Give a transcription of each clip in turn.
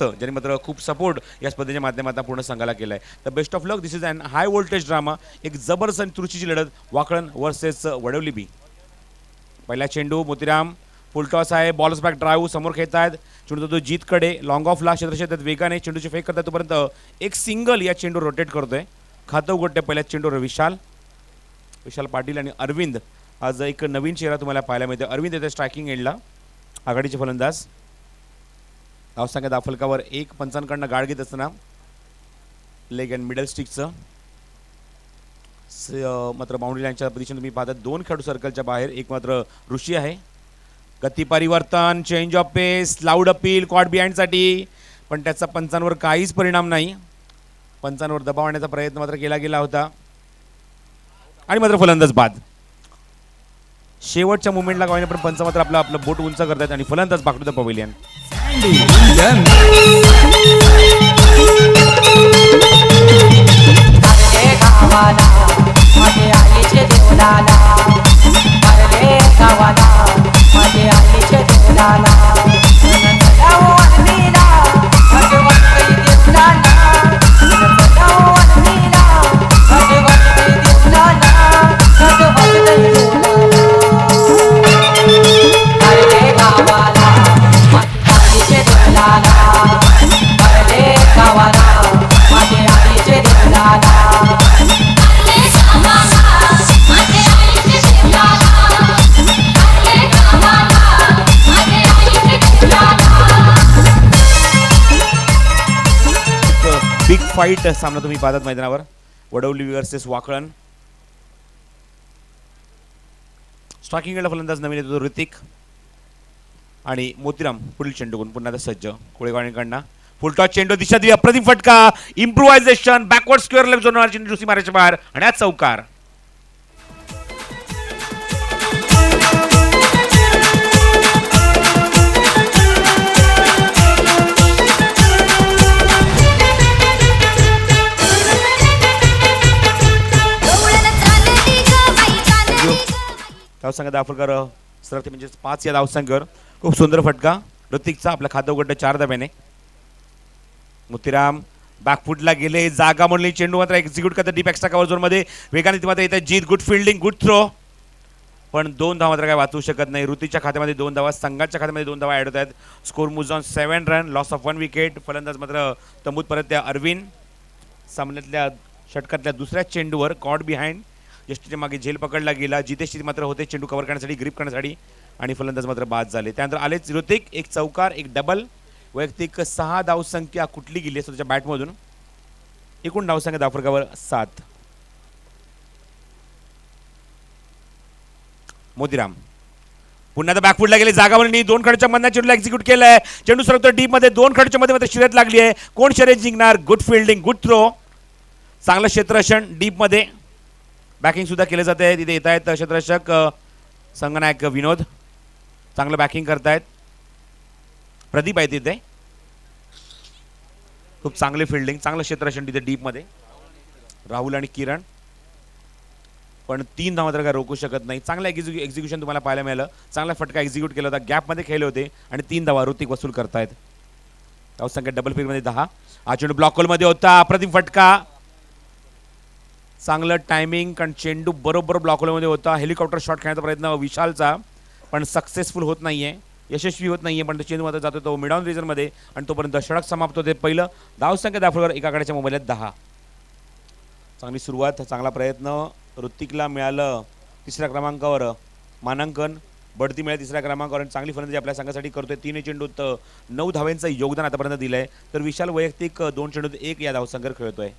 ग्रामस्थ ज्यांनी मात्र खूप सपोर्ट या स्पर्धेच्या माध्यमातून पूर्ण संघाला केला आहे. तर best of luck. This is an high voltage drama. एक जबरदस्त आणि तुरुचीची लढत वाकळण वर्सेस वडवली बी. पहिला चेंडू मोतीराम फुल टॉस आहे. बॉल्स बॅक ड्राईव्ह समोर खेळत आहेत. चेंडू तो जीतकडे लॉंग ऑफला क्षेत्रक्षेत्रात वेगाने चेंडूची फेक करतात. तोपर्यंत एक सिंगल या चेंडू रोटेट करतोय. खातं उघडते पहिल्या चेंडूवर विशाल पाटील आणि अरविंद. आज एक नवीन चेहरा तुम्हाला पाहायला मिळतो. अरविंद येते स्ट्रायकिंग एंडला. आघाडीचे फलंदाज. धावसंख्या दाफलकावर एक पंचांकडनं गाड घेत असताना लेग अँड मिडल स्टिकचं मात्र बाउंड्री लाईनच्या पोझिशन तुम्ही पाहता. दोन खेळाडू सर्कलच्या बाहेर. एक मात्र ऋषी आहे. गती परिवर्तन change of pace loud appeal caught बिहाइंडसाठी पण त्याचा पंचांवर काहीच परिणाम नाही. पंचांवर दबाव आणण्याचा प्रयत्न मात्र केला गेला होता आणि मात्र फलंदाज बाद. शेवटच्या मुवमेंटला गावाने पण पंच मात्र आपलं बोट उंच करतात आणि फलंदाज back to the pavilion. Big fight सामना तुम्ही पाहतात मैदानावर. वडवली वर्सेस वाकळण. स्ट्रायकिंगला फलंदाज नवीन येतो ऋतिक आणि मोतीराम पुढील चेंडू पुन्हा सज्ज. कोळेगावणीकडनं फुल टॉस चेंडू दिशा दिली. अप्रतिम फटका. इम्प्रुव्हायझेशन बॅकवर्ड स्क्वेअर लेफ्ट झोनवर चेंडू मारायच्या बाहेर आणि आज चौकार. धावसंख्या दाफलकर सरते म्हणजे 5 या धावसंख्येवर. खूप सुंदर फटका ऋतिकचा. आपलं खातं उघडलं 4 धाब्याने. मोतीराम बॅकफुटला गेले. जागा म्हणली. चेंडू मात्र एक्झिक्यूट करतात डीप एक्स्ट्रा कव्हर झोनमध्ये. वेगाने ती मात्र येते जीत. गुड फिल्डिंग गुड थ्रो पण 2 धावा मात्र काय वाचवू शकत नाही. ऋतिकच्या खात्यामध्ये 2 धावा. संघाच्या खात्यामध्ये 2 धावा ॲड होत आहेत. Score moves on 7 run. Loss of 1 wicket. फलंदाज मात्र तंबूत परत त्या अरविंद. सामन्यातल्या षटकातल्या दुसऱ्या चेंडूवर कॉट बिहाइंड जस्टीच्या मागे झेल पकडला गेला. जितेश मात्र होते चेंडू कव्हर करण्यासाठी ग्रिप करण्यासाठी आणि फलंदाज मात्र बाद झाले. त्यानंतर आलेच ऋतिक. एक चौकार एक डबल. वैयक्तिक 6 धावसंख्या कुठली गेली असतो त्याच्या बॅटमधून. एकूण धावसंख्या दाफलकावर 7. मोतीराम पुन्हा तर बॅकफुटला गेले. जागावर 2 खडच्या मधल्या चेंडूला एक्झिक्यूट केलाय. चेंडू सरकतो डीप मध्ये. 2 खडच्या मध्ये मात्र शर्यत लागली आहे. कोण शर्यत जिंकणार. Good fielding good throw. चांगलं क्षेत्ररक्षण डीप मध्ये. बॅकिंग सुद्धा केले जाते. तिथे येत आहेत क्षेत्ररक्षक संगनायक विनोद. चांगलं बॅकिंग करतायत. प्रदीप आहे तिथे. खूप चांगले फिल्डिंग चांगलं क्षेत्ररक्षण तिथे डीप मध्ये. राहुल आणि किरण पण 3 धावा मात्र काय रोखू शकत नाही. चांगलं एक्झिक्युशन तुम्हाला पाहायला मिळालं. चांगला फटका एक्झिक्यूट केला होता. गॅपमध्ये खेळले होते आणि 3 धावा ऋतिक वसूल करतायत. धावसंख्या डबल फिल्डमध्ये 10. हा चेंडू ब्लॉक होलमध्ये होता. अप्रतिम फटका. चांगलं टायमिंग कारण चेंडू बरोबर ब्लॉक होलमध्ये होता. हेलिकॉप्टर शॉट खेळण्याचा प्रयत्न विशालचा पण सक्सेसफुल होत नाहीये. यशस्वी होत नाहीये पण चेंडू मात्र जातो तो मिड ऑन रिजनमध्ये आणि तोपर्यंत षटक समाप्त होते. पहिलं धावसंख्या दाफलकर एका कडेच्या मोबाईलात 10. चांगली सुरुवात चांगला प्रयत्न. ऋतिकला मिळालं 3ऱ्या क्रमांकावर मानांकन. बढती मिळाली 3ऱ्या क्रमांकावर. चांगली फलंदाजी आपल्या संघासाठी करतोय. 3 चेंडूत 9 धावांचं योगदान आतापर्यंत दिलंय. तर विशाल वैयक्तिक 2 चेंडूत 1 या धावसंख्येवर खेळतोय.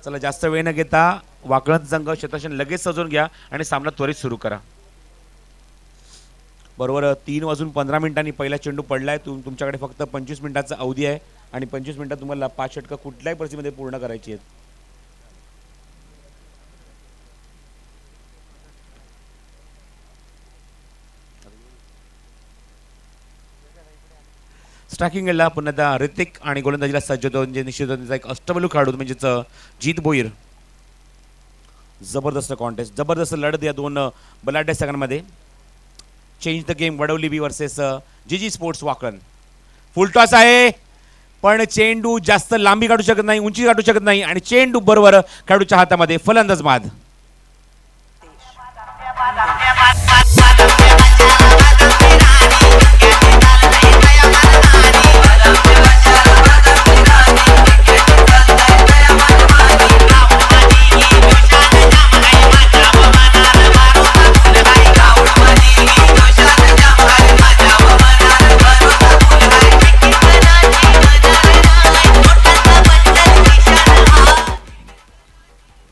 चला जास्त वेळ न घेता वाकळण संघ क्षेत्ररक्षण लगेच सजवून घ्या आणि सामना त्वरित सुरू करा. बरोबर 3:15 पहिला चेंडू पडलाय. तुमच्याकडे फक्त 25 मिनिटाचा अवधी आहे आणि 25 मिनिटात तुम्हाला 5 षटकं कुठल्याही परिस्थितीमध्ये पूर्ण करायची आहेत. स्ट्रायकिंगला पुन्हा ऋतिक आणि गोलंदाजीला सज्ज होतो. म्हणजे निश्चित त्यांचा एक अष्टबैलू खेळाडू म्हणजेच जीत भोईर. जबरदस्त कॉन्टेस्ट जबरदस्त लढत या 2 बलाढ्य संघांमध्ये. Change the game Wadavali B versus GG sports Wakalan. Full toss आहे, पण चेंडू जास्त लांबी काढू शकत नाही, उंची काढू शकत नाही आणि चेंडू बरोबर खेळाडूच्या हातामध्ये. फलंदाज बाद.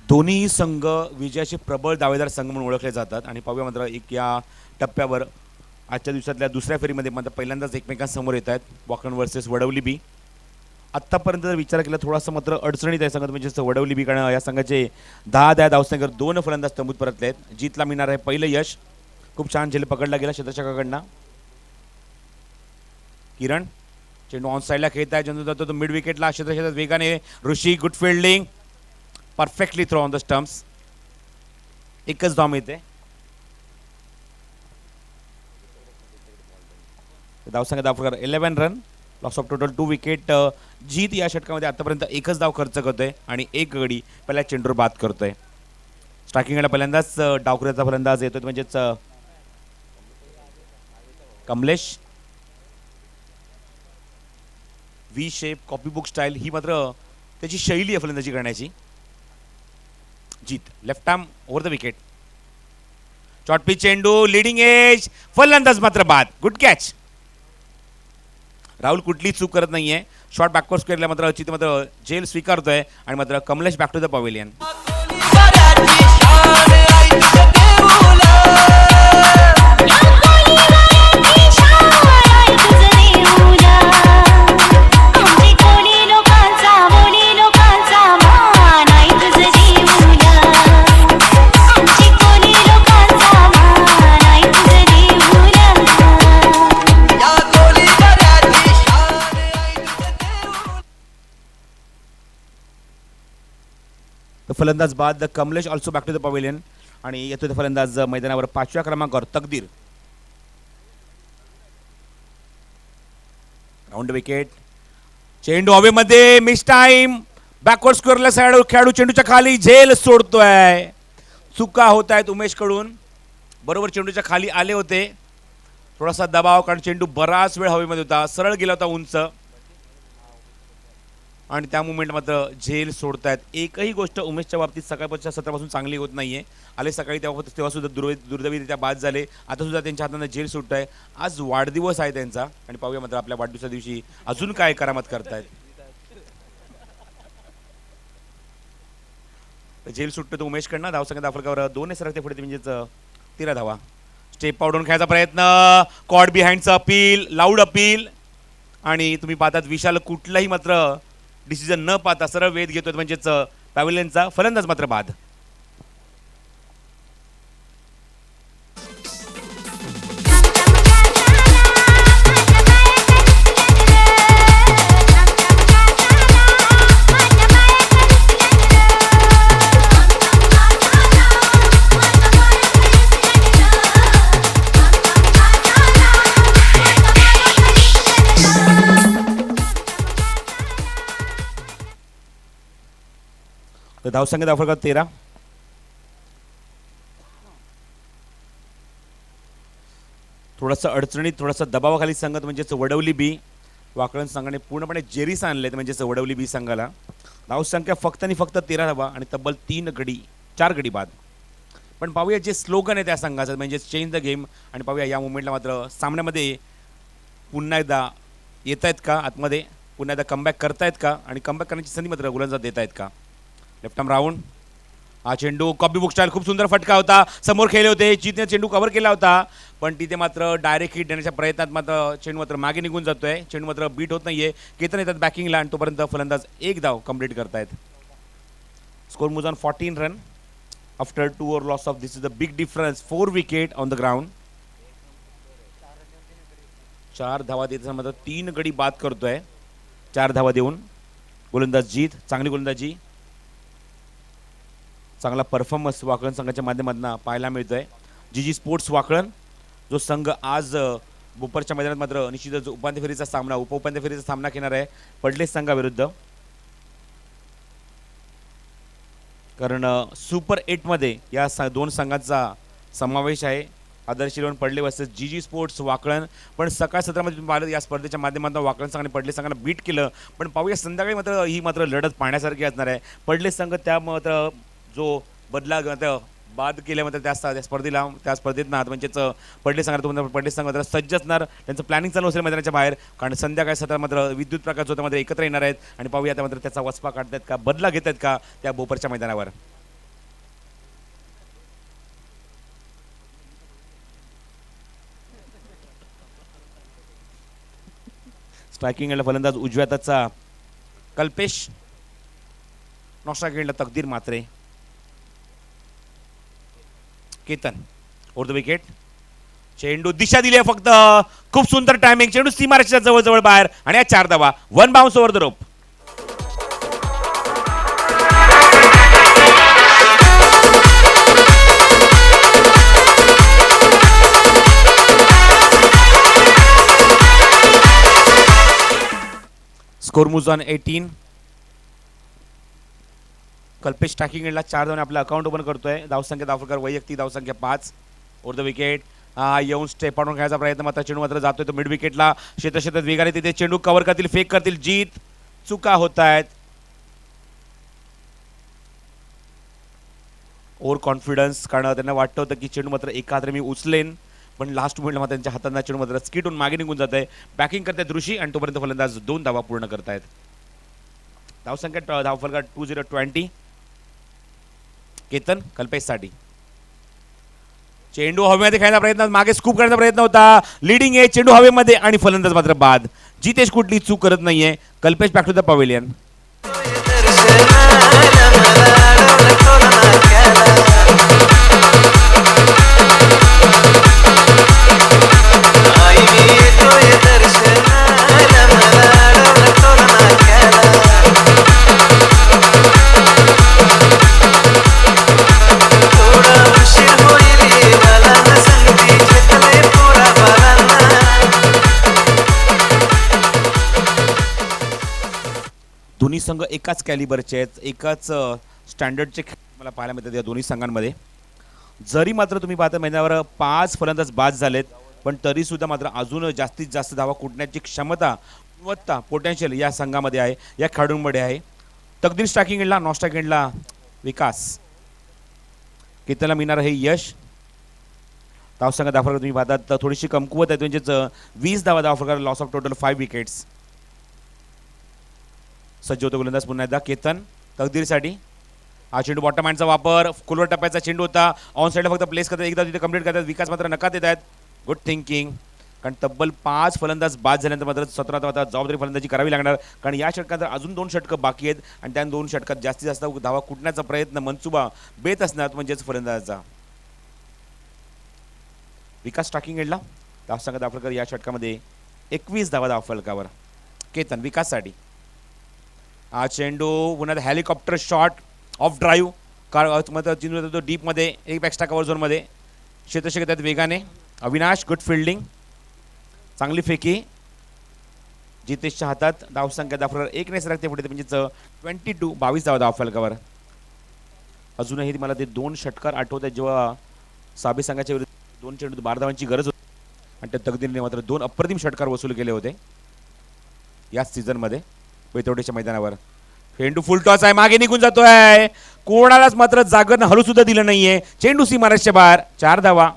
दोन्ही संघ विजयाचे प्रबळ दावेदार संघ म्हणून ओळखले जातात आणि पाहूया मात्र एक या टप्प्यावर आजच्या दिवसातल्या दुसऱ्या फेरीमध्ये मात्र पहिल्यांदाच एकमेकांसमोर येत आहेत. वाकण वर्सेस वडवली बी. आत्तापर्यंत जर विचार केला थोडासा मात्र अडचणीत आहे संघात, म्हणजे वडवली बी, कारण या संघाचे 10 धावसंख्येवर 2 फलंदाज तंबूत परतले आहेत. जीतला मिळणार आहे पहिलं यश. खूप छान झेल पकडला गेला क्षेत्ररक्षकाकडनं. किरण चेंडू ऑन साईडला खेळत आहे, चेंडू जातो तो मिड विकेटला क्षेत्रात वेगाने. Rishi good fielding, perfectly throw on the stumps. एकच धाव मिळते. धावसंख्या दाखल 11 run, loss of total 2 wicket. Jeet या षटकामध्ये आतापर्यंत एकच धाव खर्च करतोय आणि एक गडी पहिल्या चेंडूवर बाद करतोय. स्ट्रायकिंगला पहिल्यांदाच डावखुऱ्याचा फलंदाज येतोय, म्हणजेच Kamlesh. V shape copybook style ही मात्र त्याची शैली आहे फलंदाजी करण्याची. Jeet left arm over the wicket. Short pitch चेंडू लीडिंग एज, फलंदाज मात्र बाद. Good catch. राहुल कुठली चूक करत नाहीये. शॉर्ट बॅकवर्ड स्क्वेअरला मात्र अचित मात्र जेल स्वीकारतोय आणि मात्र Kamlesh back to the pavilion. फलंदाज बाद Kamlesh also back to the pavilion आणि येतो फलंदाज मैदानावर 5व्या क्रमांकावर तकदीर. Round wicket. चेंडू हवेमध्ये, मिस टाइम. बॅकवर्ड स्क्वेअरला साइड खेळाडू चेंडूच्या खाली झेल सोडतोय. चुका होत आहेत उमेश कडून. बरोबर चेंडूच्या खाली आले होते. थोडासा दबाव, कारण चेंडू बराच वेळ हवेमध्ये होता, सरळ गेला होता उंच आणि त्या मुवमेंट मात्र झेल सोडतायत. एकही गोष्ट उमेशच्या बाबतीत सकाळच्या सत्रापासून चांगली होत नाहीये. आले सकाळी तेव्हा सुद्धा दुर्दैवीरित्या बाद झाले. आता सुद्धा त्यांच्या हाताने झेल सुटत आहे. आज वाढदिवस आहे त्यांचा आणि पाहूया मात्र आपल्या वाढदिवसा दिवशी अजून काय करामत करतायत. झेल सुटतो तो उमेशकडनं. धावसंख्या दाखल 2 सरकते पुढे, म्हणजेच 13 धावा. स्टेप आउट खेळायचा प्रयत्न, कॉड बिहाइंडचं अपील, लाऊड अपील आणि तुम्ही पाहतात विशाल कुठलाही मात्र डिसिजन न पाहता सरळ वेध घेतोय, म्हणजेच पॅव्हिलियनचा फलंदाज मात्र बाद. धावसंख्या दाखल 13. थोडासा अडचणीत, थोडासा दबावाखाली संघात म्हणजेच वडवली बी. वाकळण संघाने पूर्णपणे जेरीस आणलेत म्हणजेच वडवली बी संघाला. धावसंख्या फक्त आणि फक्त 13 धावा आणि तब्बल 4 गडी बाद. पण पाहूया जे स्लोगन आहे त्या संघाचं, म्हणजे चेंज द गेम, आणि पाहूया या मुवमेंटला मात्र सामन्यामध्ये पुन्हा एकदा येत आहेत का आतमध्ये, पुन्हा एकदा कमबॅक करतायत का आणि कमबॅक करण्याची संधी मात्र गोलंदाज देत आहेत का. Left arm round. हा चेंडू कॉपी बुक स्टाईल, खूप सुंदर फटका होता. समोर खेळले होते, जीतने चेंडू कव्हर केला होता, पण तिथे मात्र डायरेक्ट हिट देण्याच्या प्रयत्नात मात्र चेंडू मात्र मागे निघून जातोय. चेंडू मात्र बीट होत नाहीये. केतन येतात बॅकिंगला आणि तोपर्यंत फलंदाज 1 धाव कंप्लीट करतायत. Score moves on 14 run after 2 over loss of. This is the big difference. 4 wicket on the ground. 4 धावा देत मात्र 3 गडी बाद करतोय. 4 धावा देऊन गोलंदाज जीत. चांगली गोलंदाजी, चांगला परफॉर्मन्स वाकळण संघाच्या माध्यमातून पाहायला मिळतोय. जी स्पोर्ट्स वाकळण जो संघ आज भोपरच्या मैदानात मात्र निश्चितच उपांत्य फेरीचा सामना उपउपांत्य फेरीचा सामना घेणार आहे पडलेस संघाविरुद्ध. कारण सुपर 8 मध्ये या दोन संघांचा समावेश आहे. आदर्श इलेव्हन पडले वर्सेस जी स्पोर्ट्स वाकळण. पण सकाळ सत्रामध्ये तुम्ही पाहिलं या स्पर्धेच्या माध्यमातून वाकळण संघाने पडले संघांना बीट केलं. पण पाहूया संध्याकाळी मात्र ही मात्र लढत पाहण्यासारखी असणार आहे. पडले संघ त्या मात्र जो बदला बाद केल्या मात्र त्या स्पर्धेत ना म्हणजेच पडले संघात पडले संघ मात्र सज्ज असणार. त्यांचं प्लॅनिंग चालू असेल मैदानाच्या बाहेर. कारण संध्याकाळी सत्र मात्र विद्युत प्रकाश होता मात्र एकत्र येणार आहेत आणि पाहूया त्या मात्र त्याचा वचपा काढतात का बदला घेत आहेत का त्या भोपरच्या मैदानावर. स्ट्रायकिंग एंडला फलंदाज उजव्या हाताचा कल्पेश. नॉस्ट्रायकिंग एंडला Takdir Matre. Ketan over the wicket. चेंडू दिशा दिली आहे फक्त. खूप सुंदर टायमिंग. चेंडू सीमारेषेच्या जवळ जवळ बाहेर आणि या 4 धावा. 1 bounce over the rope. Score moves on 18. Kalpesh striking एंडला 4 धावांनी आपलं अकाउंट ओपन करतोय. धावसंख्या धावफलकार वैयक्तिक धावसंख्या 5. Over the wicket. येऊन स्टेप आउट खेळायचा प्रयत्न मात्र चेंडू मात्र जातोय तो मिड विकेटला. क्षेत्रात वेगाने तिथे चेंडू कव्हर करतील फेक करतील जीत. चुका होत आहेत. ओव्हर कॉन्फिडन्स कारण त्यांना वाटतं होतं की चेंडू मात्र एका हाताने मी उचलेन पण लास्ट मोमेंटला मात्र त्यांच्या हातांना चेंडू मात्र स्किटून मागे निघून जात आहे. बॅकिंग करतायत ऋषी आणि तोपर्यंत फलंदाज 2 धावा पूर्ण करतायत. धावसंख्या धावफलकार 2020. केतन कल्पेशसाठी. चेंडू हवेमध्ये खेळण्याचा प्रयत्न मागे स्कूप करण्याचा प्रयत्न होता. लीडिंग आहे चेंडू हवेमध्ये आणि फलंदाज मात्र बाद. जितेश कुठली चूक करत नाहीये. Kalpesh back to the pavilion. दोन्ही संघ एकाच कॅलिबरचे आहेत. एकाच स्टँडर्डचे मला पाहायला मिळतात या दोन्ही संघांमध्ये. जरी मात्र तुम्ही पाहता मैदानावर 5 फलंदाज बाद झालेत पण तरी सुद्धा मात्र अजून जास्तीत जास्त धावा कुटण्याची क्षमता गुणवत्ता पोटेन्शियल या संघामध्ये आहे या खेळाडूंमध्ये आहे. तकदीर स्ट्रायकिंग एंडला नॉन स्ट्रायकिंग एंडला विकास. केतनला मिळणार हे यश. धावसंख्या धावफलकार तुम्ही पाहतात थोडीशी कमकुवत आहे म्हणजेच 20 धावा धावफलकार लॉस ऑफ टोटल 5 विकेट्स. सज्ज होतो गोलंदाज पुन्हा एकदा केतन तकदीरसाठी. हा चेंडू बॉटम हँडचा वापर कुलवर टप्प्याचा चेंडू होता. ऑन साईडला फक्त प्लेस करतात एकदा तिथे कंप्लीट करतात. विकास मात्र नकार देत आहेत. गुड थिंकिंग कारण तब्बल 5 फलंदाज बाद झाल्यानंतर मात्र 17 धावा जबाबदारी फलंदाजी करावी लागणार कारण या षटकात अजून 2 षटकं बाकी आहेत आणि त्या 2 षटकात जास्तीत जास्त धावा कुटण्याचा प्रयत्न मनसुबा बेत असणार म्हणजेच फलंदाजाचा. विकास स्ट्रायकिंग एंडला धावसंख्या धावफलकार या षटकामध्ये 21 धावा धावफलकावर. केतन विकाससाठी. हा चेंडू पुन्हा हेलिकॉप्टर शॉट ऑफ ड्राईव्ह कार डीपमध्ये एक एक्स्ट्रा कव्हर झोनमध्ये क्षेत्ररक्षक येतात वेगाने. अविनाश गुड फिल्डिंग चांगली फेकी. जितेशच्या हातात धावसंख्या धावफलकार 1 ने सरकते पुढे म्हणजेच 22 धावा धावफलकावर. अजूनही मला ते 2 षटकार आठवत आहेत जेव्हा साबी संघाच्या विरुद्ध 2 चेंडू 12 धावांची गरज होती आणि त्या तकदीरने मात्र 2 अप्रतिम षटकार वसूल केले होते याच सीझनमध्ये बेतवडेच्या मैदानावर. चेंडू फुल टॉस आहे मागे निघून जातोय. कोणालाच मात्र जागरण हलू सुद्धा दिलं नाहीये. चेंडू सीमारेषेच्या बाहेर 4 धावा.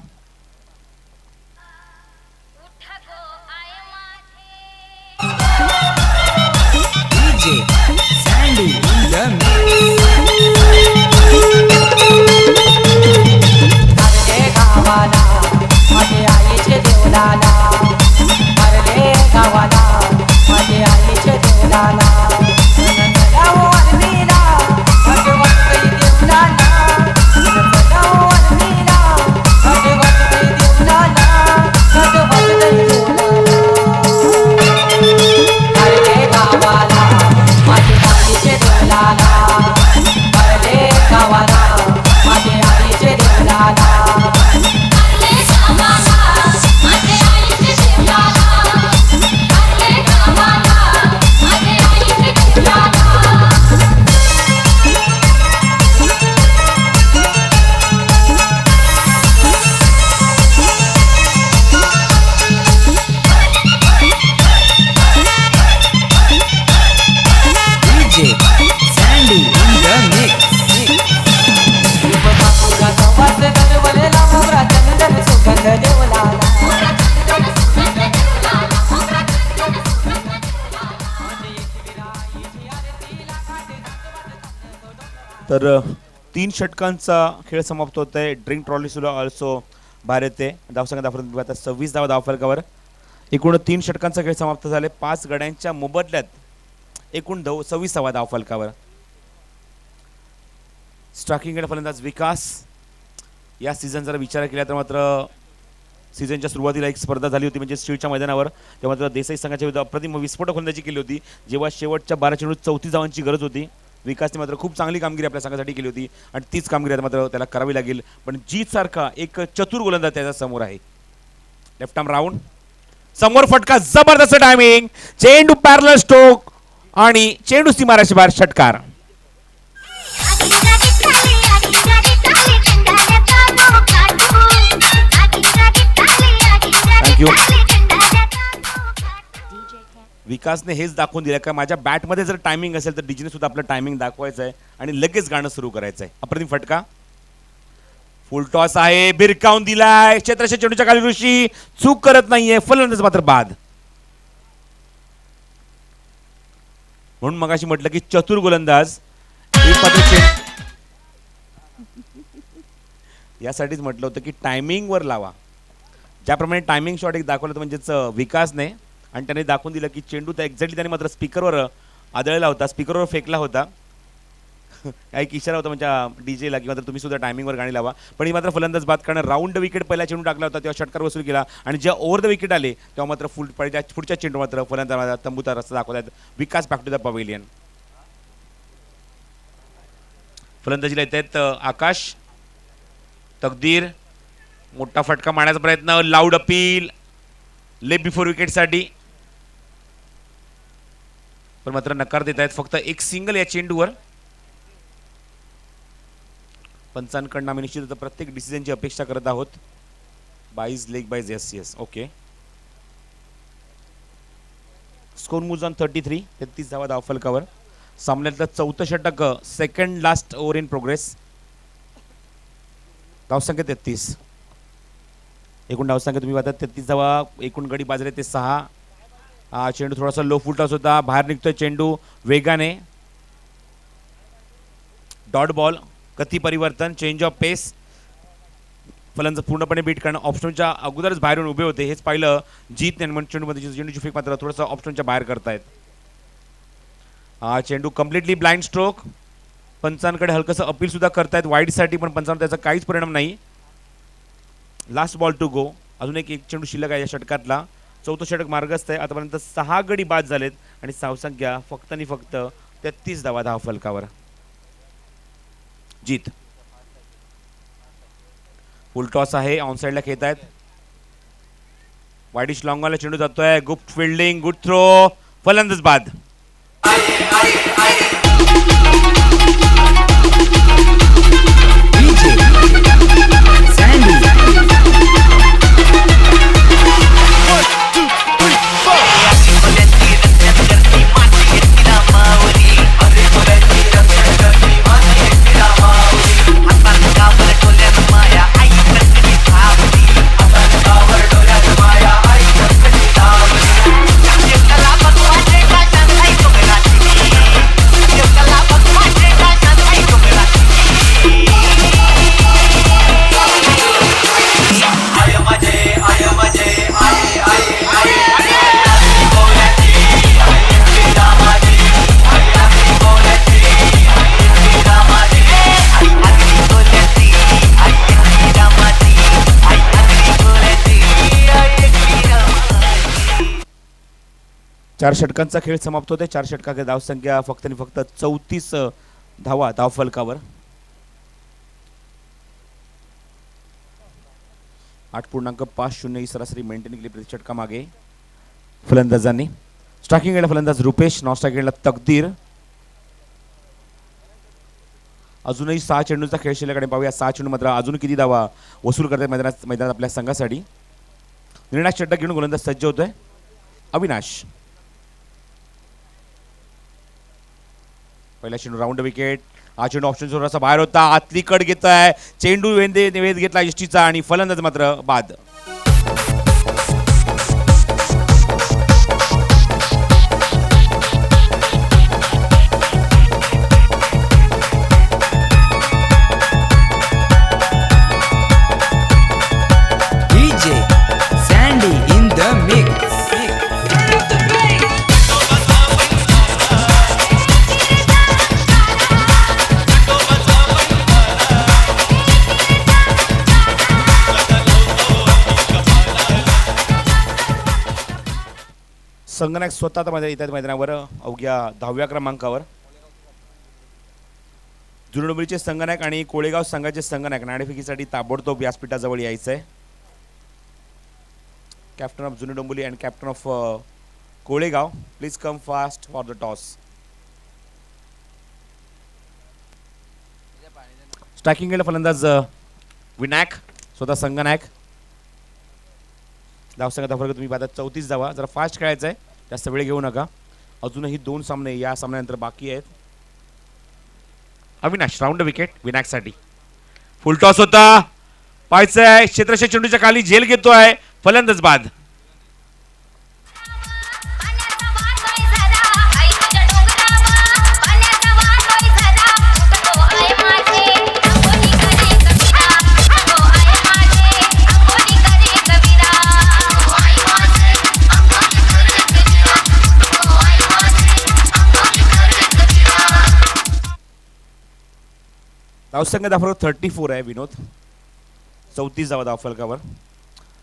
तर 3 षटकांचा खेळ समाप्त होत आहे. ड्रिंक ट्रॉली सुद्धा ऑल्सो बाहेर येते. धावसंख्या दाखवून आता 26 धावा धावफलकावर. एकूण 3 षटकांचा खेळ समाप्त झाले. 5 गड्यांच्या मोबदल्यात एकूण 26 धावा धावफलकावर. स्ट्रायकिंग फलंदाज विकास. या सीझन जर विचार केला तर मात्र सीझनच्या सुरुवातीला एक स्पर्धा झाली होती म्हणजे स्टीलच्या मैदानावर, तेव्हा मात्र देसाई संघाच्या विरुद्ध अप्रतिम विस्फोटक फलंदाजी केली होती, जेव्हा शेवटच्या 12 चेंडूत 34 धावांची गरज होती. विकासने मात्र खूप चांगली कामगिरी आपल्या संघासाठी केली होती आणि तीच कामगिरी आता मात्र त्याला करावी लागेल. पण जीत सारखा एक चतुर गोलंदाज त्याच्या समोर आहे. लेफ्ट आर्म राऊंड, समोर फटका, जबरदस्त टायमिंग, चेंडू पॅरलल स्ट्रोक आणि चेंडू सीमारेषे बाहेर षटकार. थँक्यू. विकासने हेच दाखवून दिलं का माझ्या बॅटमध्ये जर टायमिंग असेल तर डीजीने सुद्धा आपलं टायमिंग दाखवायचं आहे आणि लगेच गाणं सुरू करायचं आहे. अप्रतिम फटका, फुल टॉस आहे, भिरकावून दिलाय, क्षेत्राच्या चेंडूच्या खाली ऋषी चूक करत नाहीये, फलंदाज मात्र बाद. म्हणून मगाशी म्हटलं की चतुर गोलंदाज यासाठीच म्हटलं होतं की टायमिंग वर लावा. ज्याप्रमाणे टायमिंग शॉट एक दाखवलं होतं म्हणजेच विकासने, आणि त्याने दाखवून दिलं की चेंडू तर एक्झॅक्टली त्याने मात्र स्पीकरवर आदळला होता, स्पीकरवर फेकला होता. एक इशारा होता म्हणजे डीजेला की मात्र तुम्ही सुद्धा टायमिंगवर गाणी लावा. पण ही मात्र फलंदाज बाद कारण राऊंड विकेट पहिला चेंडू टाकला होता तेव्हा षटकार वसूल केला आणि जेव्हा ओव्हर द विकेट आले तेव्हा मात्र पुढच्या चेंडू मात्र फलंदाज तंबूचा रस्ता दाखवतात. विकास बॅक टू द पवेलियन. फलंदाजीला येत आहेत आकाश. तकदीर, मोठा फटका मारण्याचा प्रयत्न, loud appeal leg before wicket साठी, पण मात्र नकार देत आहेत. फक्त एक सिंगल या चेंडूवर. पंचांकडनं आम्ही निश्चित प्रत्येक डिसिजनची अपेक्षा करत आहोत. Byes leg byes, yes yes, okay. Score moves on 33, 33 धावा धावफलकावर. सामन्यातलं 4थं षटक, second last over in progress. धावसंख्या 33. एकूण धावसंख्या तुम्ही पाहता 33 धावा, एकूण गडी बाजरे ते 6. चेंडू थोडासा लो फुलटॉस होता, बाहेर निघतोय चेंडू वेगाने. डॉट बॉल, गती परिवर्तन, चेंज ऑफ पेस. फलंदाज पूर्णपणे बीट करणं, ऑप्शनच्या अगोदरच बाहेरून उभे होते हेच पाहिलं जीत ने. चेंडूमध्ये चेंडूची फेक मात्र थोडंसं ऑप्शनच्या बाहेर करतायत. चेंडू कम्प्लिटली ब्लाइंड स्ट्रोक. पंचांकडे हलकंसं अपील सुद्धा करतायत वाईडसाठी, पण पंचांवर त्याचा काहीच परिणाम नाही. Last ball to go. अजून एक चेंडू शिल्लक आहे या षटकातला. 4थं षटक मार्गस्थ आहे. आतापर्यंत 6 गडी बाद झालेत आणि धावसंख्या फक्त आणि फक्त 33 धावा धावफलकावर. जीत. फुल टॉस आहे, ऑन साइडला खेळत आहेत. वाईडिश लॉंगॉनला चेंडू जातोय, गुड फिल्डिंग, गुड थ्रो, फलंदाज बाद. चार षटकांचा खेळ समाप्त होते. 4 षटकांची धावसंख्या फक्त आणि फक्त 34 धावा धावफलकावर. 8.50 ही सरासरी मेंटेन केली प्रति षटका मागे फलंदाजांनी. स्ट्रायकिंग एंडला फलंदाज रुपेश, नॉन स्ट्रायकिंग एंडला तकदीर. अजूनही 6 चेंडूंचा खेळ शिल्लक पाहूया. 6 चेंडू मात्र अजून किती धावा वसूल करतात मैदानात आपल्या संघासाठी. निर्णायक षटक घेऊन गोलंदाज सज्ज होतोय अविनाश. पहिला चेंडू राऊंड विकेट. हा चेंडू ऑप्शन थोडासा बाहेर होता, आतली कड घेत आहे चेंडू, वेध घेतला यष्टीचा आणि फलंदाज मात्र बाद. संगणक स्वतः मध्ये येतात मैदानावर अवघ्या 10व्या क्रमांकावर. जुनी डोंबिवलीचे संगणक आणि कोळेगाव संघाचे संगणक नाणेफेकीसाठी ताबडतोब व्यासपीठाजवळ यायचं आहे. कॅप्टन ऑफ जुनी Dombivli and captain of Kolegaon, please come fast for the toss. Striking केलं फलंदाज विनायक, स्वतः संगनायक. धावसंख्या फरक तुम्ही पाहता 34 धावा. जरा फास्ट खेळायचं आहे, जास्त वेळ घेऊ नका. अजूनही 2 सामने या सामन्यानंतर बाकी आहेत. अविनाश राऊंड विकेट विनायकसाठी. फुल टॉस होता, पाहायचंय क्षेत्रक्षक चेंडूच्या खाली झेल घेतोय फलंदाज बाद. धावसंख्या दाखवत 34 आहे विनोद. 34 धावा धाव फलकावर.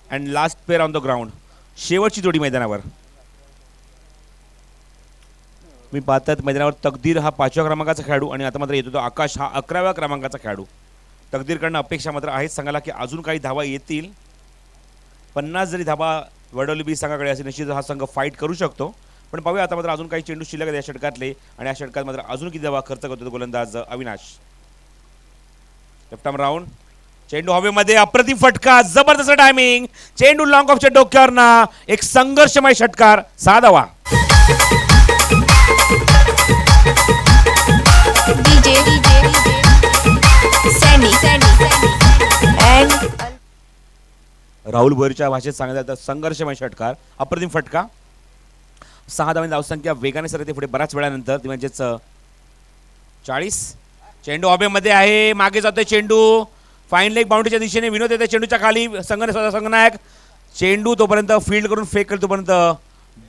And last pair on the ground, शेवटची जोडी मैदानावर. मी पाहतात मैदानावर तकदीर हा 5व्या क्रमांकाचा खेळाडू आणि आता मात्र येतो तो आकाश हा 11व्या क्रमांकाचा खेळाडू. तकदीरकडनं अपेक्षा मात्र आहेत संघाला की अजून काही धावा येतील. 50 जरी धावा वडोली बी संघाकडे असेल निश्चित हा संघ फाईट करू शकतो. पण पाहूया आता मात्र अजून काही चेंडू शिल्लक आहेत या षटकातले आणि या षटकात मात्र अजून किती धावा खर्च करतो गोलंदाज अविनाश. लेफ्ट आर्म राऊंड, चेंडू हवेमध्ये, अप्रतिम फटका, जबरदस्त टायमिंग, चेंडू लॉंग ऑफच्या डोक्यावर ना एक संघर्षमय षटकार. 6 धावा. राहुल भोईरच्या भाषेत सांगितलं तर संघर्षमय षटकार, अप्रतिम फटका. 6 धावांची धावसंख्या वेगाने सरकते पुढे बऱ्याच वेळानंतर, ती म्हणजेच 40. चेंडू हवेमध्ये आहे, मागे जातोय चेंडू, फाईन लेग बाउंड्रीच्या दिशेने. विनोद येते चेंडूच्या खाली, संगनायक चेंडू तोपर्यंत फील्ड करून फेक करतो, तोपर्यंत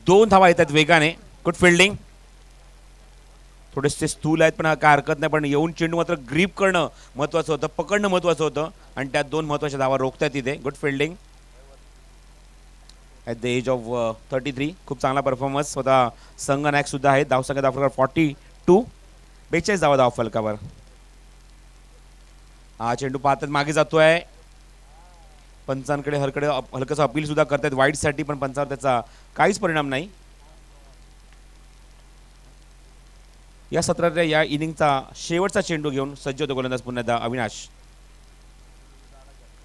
2 धावा येतात वेगाने. Good fielding. थोडेसे स्थूल आहेत पण काय हरकत नाही, पण येऊन चेंडू मात्र ग्रीप करणं महत्त्वाचं होतं, पकडणं महत्त्वाचं होतं आणि त्यात 2 महत्त्वाच्या धावा रोखतात तिथे. Good fielding at the edge of 33. खूप चांगला परफॉर्मन्स स्वतः संगनायक सुद्धा आहे. धावसंख्या धाव 42. 42 धावा धाव फलकावर. हा चेंडू पाहतात मागे जातोय, पंचांकडे हलकसं अपील सुद्धा करतायत वाईडसाठी, पण पंचावर त्याचा काहीच परिणाम नाही. या सत्राच्या या इनिंगचा शेवटचा चेंडू घेऊन सज्ज होतो गोलंदाज पुन्हा एकदा अविनाश.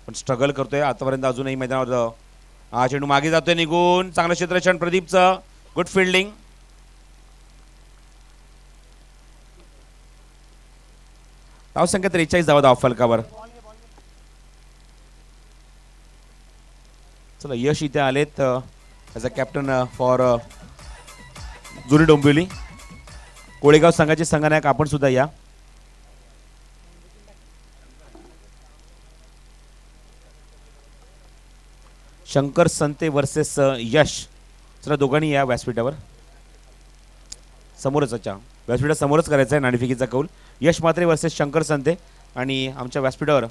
पण स्ट्रगल करतोय आतापर्यंत अजूनही मैदानावर. हा चेंडू मागे जातोय निघून, चांगलं क्षेत्ररक्षण प्रदीपचं. Good fielding. धावसंख्या 43 धावा धाव फलकावर. चला यश इथे आलेत ॲज अ कॅप्टन फॉर जुनी डोंबिवली. कोळेगाव संघाचे संघनायक आपण सुद्धा या. शंकर संते वर्सेस यश. चला दोघांनी या व्यासपीठावर. समोरच, अच्छा व्यासपीठा समोरच करायचं आहे नाणेफेकीचा कौल. यश म्हात्रे वर्सेस शंकर संते. आणि आमच्या व्यासपीठावर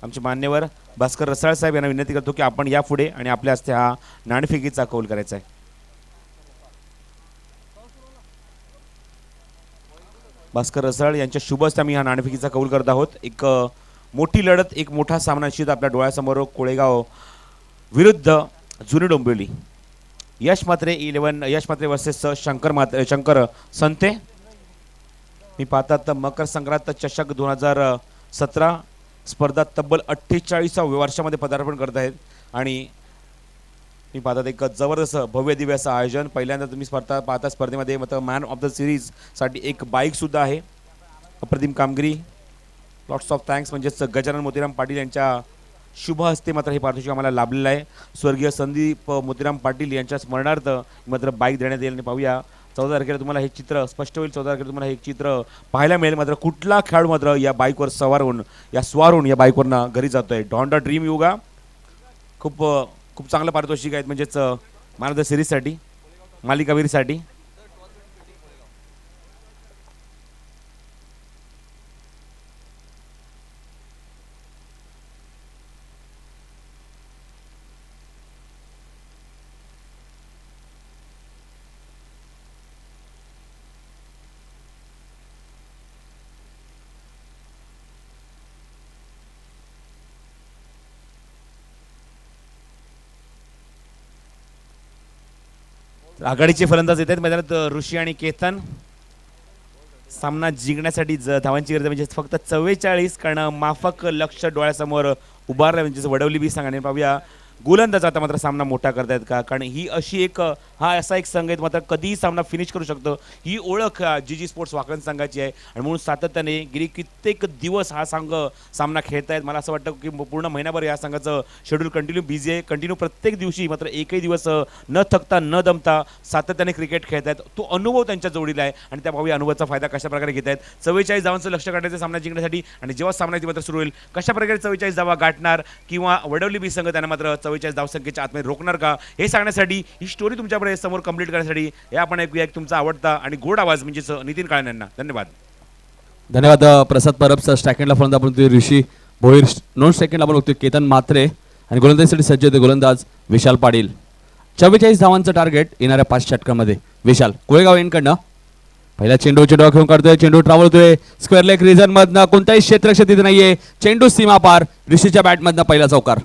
आमचे मान्यवर भास्कर रसाळ साहेब यांना विनंती करतो की आपण या पुढे आणि आपल्या हस्ते हा नाणेफेकीचा कौल करायचा आहे. भास्कर रसाळ यांच्या शुभ हस्ते आम्ही हा नाणेफेकीचा कौल करत आहोत. एक मोठी लढत, एक मोठा सामना निश्चित आपल्या डोळ्यासमोर. कोळेगाव विरुद्ध जुनी डोंबिवली. यश म्हात्रे वर्सेस शंकर संते. मी पाहतात मकर संक्रांत चषक 2017 स्पर्धा तब्बल 48व्या वर्षामध्ये पदार्पण करत आहेत आणि मी पाहतात एक जबरदस्त भव्य दिव्य असं आयोजन. पहिल्यांदा तुम्ही पाहता स्पर्धेमध्ये मात्र मॅन ऑफ द सिरीजसाठी एक बाईक सुद्धा आहे. अप्रतिम कामगिरी. लॉट्स ऑफ थँक्स म्हणजेच गजानन मोतीराम पाटील यांच्या शुभ हस्ते मात्र हे पारितोषिक आम्हाला लाभलेलं आहे. स्वर्गीय संदीप मोतीराम पाटील यांच्या स्मरणार्थ मात्र बाईक देण्यात येईल. पाहूया 14 तारखेला तुम्हाला हे चित्र स्पष्ट होईल. 14 तारखेला तुम्हाला हे चित्र पाहायला मिळेल. मात्र कुठला खेळाडू मात्र या बाईकवर स्वार होऊन या बाईकवरनं घरी जातोय. डॉन्डा ड्रीम युगा. खूप चांगलं पारितोषिक आहेत म्हणजेच मॅन ऑफ द सिरीजसाठी, मालिकावीरसाठी. आघाडीचे फलंदाज येत आहेत मैदानात ऋषी आणि केतन. सामना जिंकण्यासाठी धावांची गरज म्हणजे फक्त 44, कारण माफक लक्ष डोळ्यासमोर उभारलं म्हणजे वडवली बी सांगा. पाहूया गोलंदाज आता मात्र सामना मोठा करतायत का, कारण ही अशी एक हा असा एक संघ आहे मात्र कधीही सामना फिनिश करू शकतो. ही ओळख जी स्पोर्ट्स वाकलन संघाची आहे आणि म्हणून सातत्याने गेली कित्येक दिवस हा संघ सामना खेळतायत. मला असं वाटतं की पूर्ण महिनाभर या संघाचं शेड्यूल कंटिन्यू बिझी आहे. कंटिन्यू प्रत्येक दिवशी मात्र एकही दिवस न थकता न दमता सातत्याने क्रिकेट खेळतायत. तो अनुभव त्यांच्या जोडीला आहे आणि त्या भावी अनुभवाचा फायदा कशा प्रकारे घेत आहेत. 44 धावांचं लक्ष काढायचं सामना जिंकण्यासाठी आणि जेव्हा सामना मात्र सुरू होईल कशा प्रकारे 44 धावा गाठणार किंवा वडवली बी संघ त्यांना मात्र 44 धावसंख्येच्या आतमध्ये रोखणार का हे सांगण्यासाठी ही स्टोरी तुमच्याकडे समोर कंप्लीट करण्यासाठी हे आपण ऐकूया तुमचा आवडता आणि गोड आवाज म्हणजेच नितीन काळे यांना. धन्यवाद. धन्यवाद प्रसाद परब सर. स्ट्रायकला फलंदाज आपण बघतोय ऋषी भोईर. नॉन स्ट्रायकला आपण बघतोय केतन म्हात्रे आणि गोलंदाजीसाठी सज्ज होते गोलंदाज विशाल पाटील. 44 धावांचं टार्गेट येणाऱ्या 5 षटकांमध्ये. विशाल कोळेगाव एंडकडनं पहिला चेंडू घेऊन काढतोय. चेंडू ट्रॅव्हल होतोय स्क्वेअर लेग रिजन मधनं. कोणताही क्षेत्ररक्षक तिथे नाहीये. चेंडू सीमा पार. ऋषीच्या बॅट मधनं पहिला चौकार.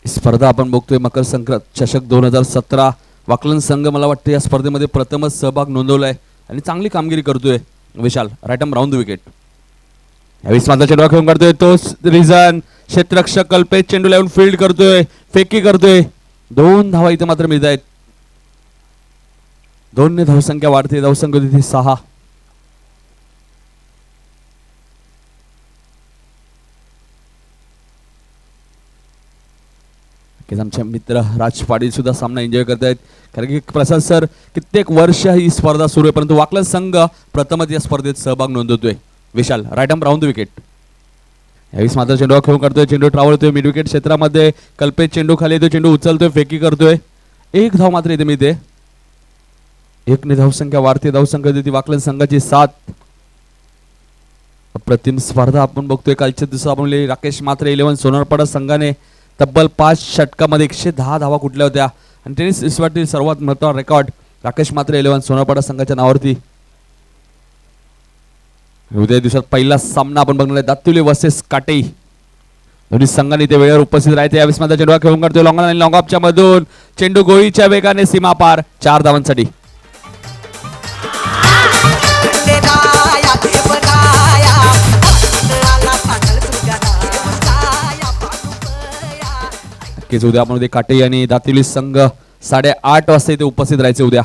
स्पर्धा आपण बघतोय मकर संक्रांत चषक 2017. वाकलन संघ मला वाटतं या स्पर्धेमध्ये प्रथमच सहभाग नोंदवलाय आणि चांगली कामगिरी करतोय Vishal. Right arm round the wicket. यावेळी मात्र चेंडू घेऊन काढतोय तोच रिझन. क्षेत्ररक्षक कल्पेश चेंडू लावून फील्ड करतोय. फेकी करतोय. 2 धावा इथे मात्र मिळत आहेत. 2 ने धावसंख्या वाढते. धावसंख्या तिथे 6. आमचे मित्र राज पाटील सुद्धा सामना एन्जॉय करतायत, कारण की प्रसाद सर कित्येक वर्ष ही स्पर्धा सुरू आहे, परंतु वाकलन संघ प्रथमच या स्पर्धेत सहभाग नोंदवतोय. Vishal right arm round the wicket. यावेळी मात्र चेंडू खेळून करतोय. चेंडू ट्रॅव्हल होतोय मिड विकेट क्षेत्रामध्ये. कल्पेश चेंडू खाली येतोय. चेंडू उचलतोय. फेकी करतोय. 1 धाव मात्र इथे मिळते. 1 ने धावसंख्या वाढते. धावसंख्या देते वाकलन संघाची 7. अप्रतिम स्पर्धा आपण बघतोय. कालच्या दिवसात आपण राकेश मात्रे 11 सोनारपाडा संघाने तब्बल 5 षटकामध्ये 110 धावा कुठल्या होत्या आणि टेनिस विश्वातील सर्वात महत्त्वाचा रेकॉर्ड राकेश मात्रे 11 सोनारपाडा संघाच्या नावावरती. उद्या दिवसात पहिला सामना आपण बघणार आहे दातिवली वर्सेस काटेई. दोन्ही संघांनी ते वेळेवर उपस्थित राहते. यावेळी मात्र चेंडू खेळून काढतोय लॉंग आणि लॉंग ऑफच्या मधून. चेंडू गोळीच्या वेगाने सीमा पार. 4 धावांसाठी. उद्या आपण उद्या काटेई आणि दातिवली संघ 8:30 वाजता इथे उपस्थित राहायचे. उद्या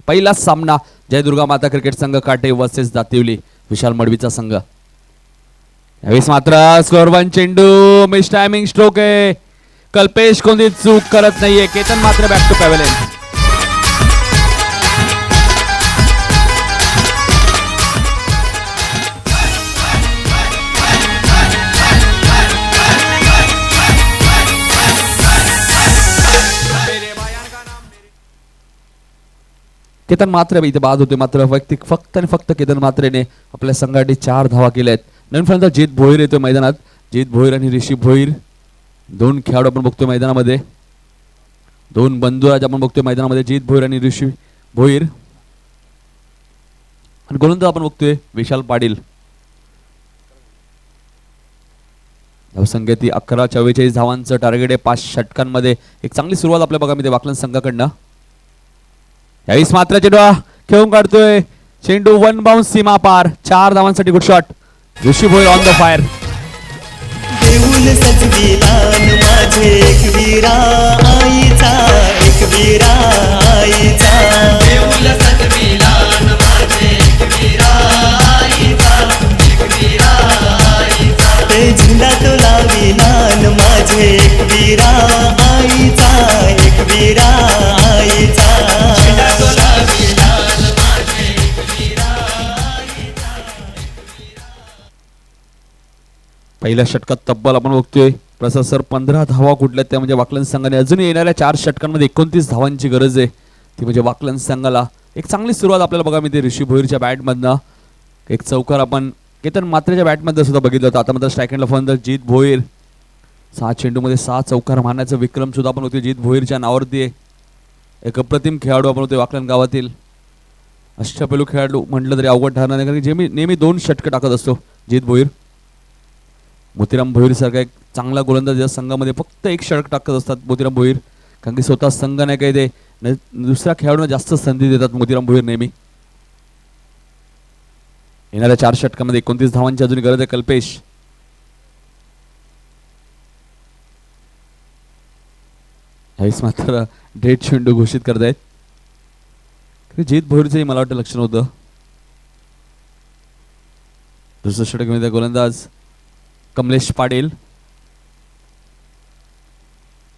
पहिला सामना जय दुर्गा माता क्रिकेट संघ काटेई वर्सेस दातिवली विशाल मडवीचा संघ. यावेळेस मात्र स्कोअर 1 चेंडू मिस टायमिंग स्ट्रोक आहे. कल्पेश कोणती चूक करत नाहीये. केतन मात्र बॅक टू पॅव्हलियन. केतन मात्रे इथे बाद होते. मात्र वैयक्तिक फक्त आणि फक्त केतन मात्रेने आपल्या संघासाठी 4 धावा केल्या आहेत. नवीन फलंदाज जीत भोईर येतोय मैदानात. जीत भोईर आणि ऋषी भोईर 2 खेळाडू आपण बघतोय मैदानामध्ये. 2 बंधुराज आपण बघतोय मैदानामध्ये. जीत भोईर आणि ऋषी भोईर. आणि गोलंदाज आपण बघतोय विशाल पाटील. धावसंख्या 11-44 धावांचं टार्गेट आहे 5 षटकांमध्ये. एक चांगली सुरुवात आपल्या बघा वाकलन संघाकडनं. यावेळी मात्र चेंडू खेळून काढतोय. चेंडू 1 बाउन्स सीमा पार. 4 धावांसाठी good shot. Rishi Bhoir on the fire. देऊल सजविलान माझे एकवीरा आईचा, एकवीरा आईचा. देऊल सजविलान माझे एकवीरा आईचा, एकवीरा आईचा. ते झेंडा तो लाविलान माझे एकवीरा आईचा, एकवीरा आईचा. पहिल्या षटकात तब्बल आपण बघतोय प्रसाद सर 15 धावा कुठल्या त्या म्हणजे वाकलन संघाने अजून येणाऱ्या 4 षटकांमध्ये 29 धावांची गरज आहे. ती म्हणजे वाकलन संघाला एक चांगली सुरुवात आपल्याला बघा मिळते ऋषी भोईरच्या बॅटमधनं. एक चौकार आपण केतन मात्रेच्या बॅटमध्ये सुद्धा बघितलं होतं. आता मात्र स्ट्रायकरला फलंदाज जीत भोईर 6 चेंडूमध्ये 6 चौकार मारण्याचा विक्रम सुद्धा आपण होतो जीत भोईरच्या नावावरती आहे. एक अप्रतिम खेळाडू आपण होते वाकलन गावातील. अष्टपैलू खेळाडू म्हटलं तरी अवघड ठरणार नाही, कारण की नेहमी 2 षटकं टाकत असतो जित भोईर. मोतीराम भोईर सारखा एक चांगला गोलंदाज या संघामध्ये फक्त 1 षटक टाकत असतात मोतीराम भोईर, कारण की स्वतः संघ नाही काही ते दुसऱ्या खेळाडूंना जास्त संधी देतात मोतीराम भोईर नेहमी. येणाऱ्या 4 षटकामध्ये 29 धावांची अजून गरज आहे कल्पेश. ह्यावेळेस मात्र डेट चेंडू घोषित करतायत. जित भोईरचंही मला वाटतं लक्ष नव्हतं. दुसऱ्या षटकामध्ये गोलंदाज कमलेश पाटील.